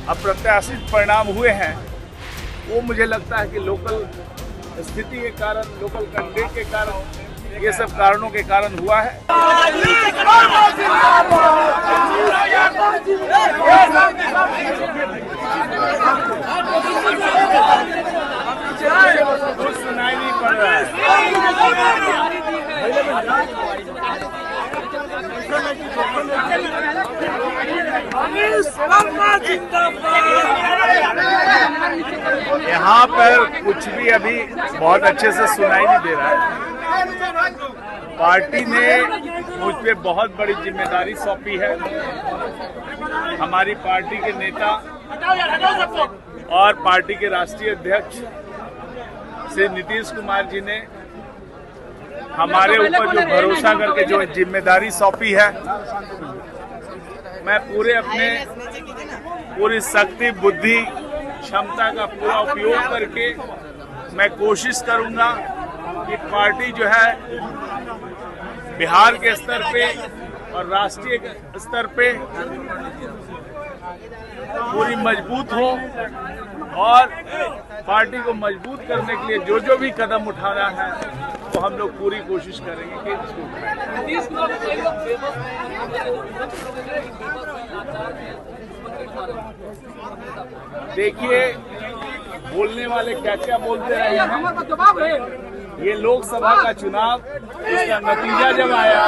अप्रत्याशित परिणाम हुए हैं, वो मुझे लगता है कि लोकल स्थिति के कारण, लोकल कैंडिडेट के कारण, ये सब कारणों के कारण हुआ है। कुछ सुनाई नहीं पड़ रहा है। यहाँ पर कुछ भी अभी बहुत अच्छे से सुनाई नहीं दे रहा है। पार्टी ने मुझ पे बहुत बड़ी जिम्मेदारी सौंपी है। हमारी पार्टी के नेता और पार्टी के राष्ट्रीय अध्यक्ष श्री नीतीश कुमार जी ने हमारे ऊपर जो भरोसा करके जो जिम्मेदारी सौंपी है, मैं पूरी शक्ति, बुद्धि, क्षमता का पूरा उपयोग करके मैं कोशिश करूंगा कि पार्टी जो है बिहार के स्तर पे और राष्ट्रीय स्तर पे पूरी मजबूत हो, और पार्टी को मजबूत करने के लिए जो भी कदम उठाना है तो हम लोग पूरी कोशिश करेंगे कि इसको उठाएं। देखिए, बोलने वाले क्या क्या बोलते रहे हैं। ये लोकसभा का चुनाव, इसका नतीजा जब आया,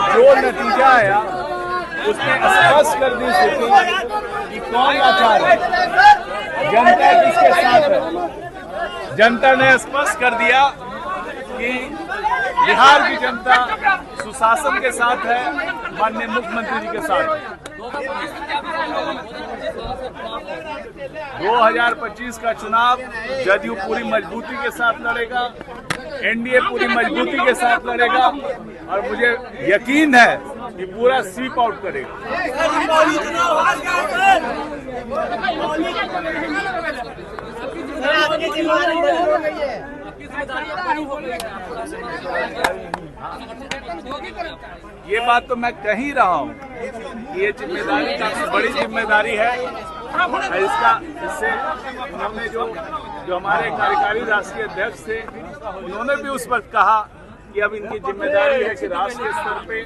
जो नतीजा आया उसने स्पष्ट कर दी स्थिति कि कौन लाचार है, जनता किसके साथ है। जनता ने स्पष्ट कर दिया कि बिहार की जनता सुशासन के साथ है, माननीय मुख्यमंत्री जी के साथ है। 2025 का चुनाव जदयू पूरी मजबूती के साथ लड़ेगा, एनडीए पूरी मजबूती के साथ लड़ेगा, और मुझे यकीन है कि पूरा स्वीप आउट करेगा। ये बात तो मैं कह ही रहा हूँ, ये जिम्मेदारी काफी बड़ी जिम्मेदारी है। इससे उन्होंने जो हमारे कार्यकारी राष्ट्रीय अध्यक्ष थे, उन्होंने भी उस वक्त कहा कि अब इनकी जिम्मेदारी है कि राष्ट्रीय स्तर पे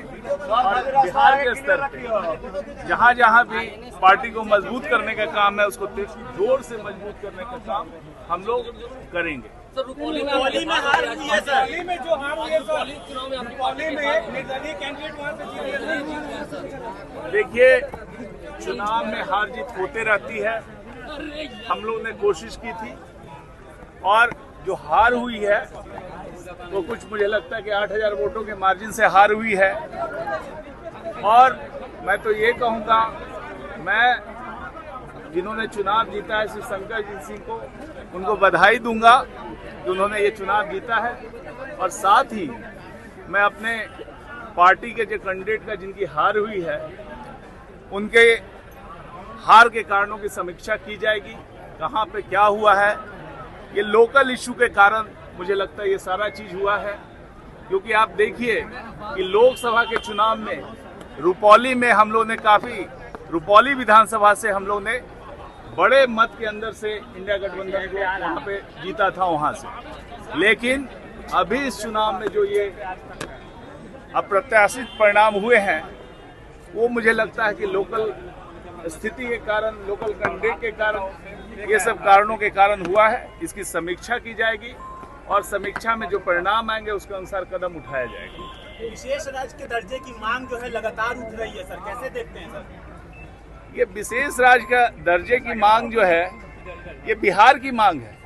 और बिहार के स्तर पे जहाँ भी पार्टी को मजबूत करने का काम है, उसको जोर से मजबूत करने का काम हम लोग करेंगे। रुपौली में हार हुई है सर, रुपौली में जो हार हुई है सर, रुपौली में निर्दलीय कैंडिडेट वहां से जीत। देखिए, चुनाव में हार जीत होते रहती है। हम लोग ने कोशिश की थी, और जो हार हुई है वो कुछ मुझे लगता है कि 8000 वोटों के मार्जिन से हार हुई है। और मैं तो ये कहूँगा, मैं जिन्होंने चुनाव जीता है श्री शंकर जी सिंह को, उनको बधाई दूंगा कि उन्होंने ये चुनाव जीता है। और साथ ही मैं अपने पार्टी के जो कैंडिडेट का जिनकी हार हुई है, उनके हार के कारणों की समीक्षा की जाएगी, कहाँ पे क्या हुआ है। ये लोकल इशू के कारण मुझे लगता है ये सारा चीज हुआ है, क्योंकि आप देखिए कि लोकसभा के चुनाव में रुपौली में हम लोग ने रुपौली विधानसभा से हम लोग ने बड़े मत के अंदर से इंडिया गठबंधन को वहाँ पे जीता था वहाँ से। लेकिन अभी इस चुनाव में जो ये अप्रत्याशित परिणाम हुए हैं, वो मुझे लगता है कि लोकल स्थिति के कारण, लोकल कैंडिडेट के कारण, ये सब कारणों के कारण हुआ है। इसकी समीक्षा की जाएगी, और समीक्षा में जो परिणाम आएंगे उसके अनुसार कदम उठाया जाएगा। विशेष राज्य के दर्जे की मांग जो है लगातार उठ रही है सर, कैसे देखते हैं सर? ये विशेष राज्य का दर्जे की मांग जो है, ये बिहार की मांग है,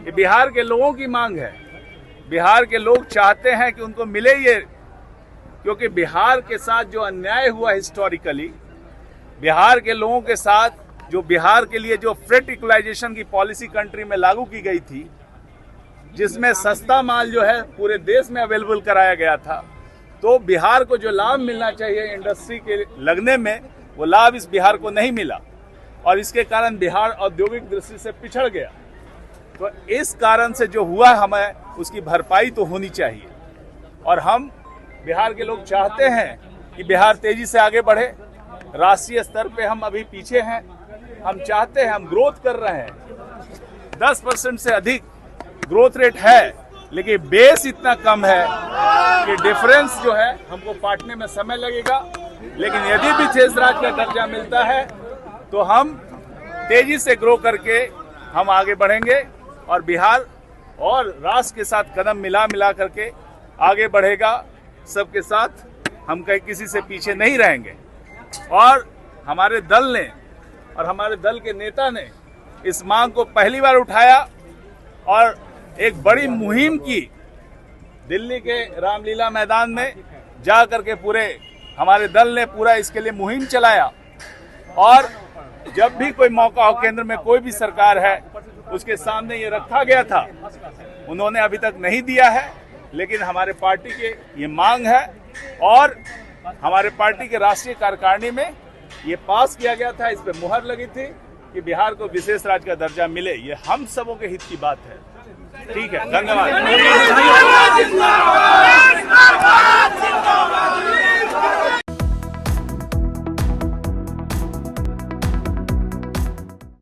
ये बिहार के लोगों की मांग है। बिहार के लोग चाहते हैं कि उनको मिले ये, क्योंकि बिहार के साथ जो अन्याय हुआ हिस्टोरिकली, बिहार के लोगों के साथ जो बिहार के लिए जो फ्रेट इक्वलाइजेशन की पॉलिसी कंट्री में लागू की गई थी, जिसमें सस्ता माल जो है पूरे देश में अवेलेबल कराया गया था, तो बिहार को जो लाभ मिलना चाहिए इंडस्ट्री के लगने में, वो लाभ इस बिहार को नहीं मिला, और इसके कारण बिहार औद्योगिक दृष्टि से पिछड़ गया। तो इस कारण से जो हुआ, हमें उसकी भरपाई तो होनी चाहिए। और हम बिहार के लोग चाहते हैं कि बिहार तेजी से आगे बढ़े, राष्ट्रीय स्तर पे हम अभी पीछे हैं। हम चाहते हैं, हम ग्रोथ कर रहे हैं, 10% से अधिक ग्रोथ रेट है, लेकिन बेस इतना कम है कि डिफरेंस जो है हमको पाटने में समय लगेगा। लेकिन यदि विशेष राज्य का दर्जा मिलता है तो हम तेजी से ग्रो करके हम आगे बढ़ेंगे और बिहार और राष्ट्र के साथ कदम मिला करके आगे बढ़ेगा। सबके साथ हम कहीं किसी से पीछे नहीं रहेंगे। और हमारे दल ने और हमारे दल के नेता ने इस मांग को पहली बार उठाया और एक बड़ी मुहिम की। दिल्ली के रामलीला मैदान में जा करके पूरे हमारे दल ने पूरा इसके लिए मुहिम चलाया। और जब भी कोई मौका हो, केंद्र में कोई भी सरकार है, उसके सामने ये रखा गया था। उन्होंने अभी तक नहीं दिया है, लेकिन हमारे पार्टी के ये मांग है और हमारे पार्टी के राष्ट्रीय कार्यकारिणी में ये पास किया गया था। इस पे मुहर लगी थी कि बिहार को विशेष राज्य का दर्जा मिले। ये हम सबों के हित की बात है। ठीक है, धन्यवाद।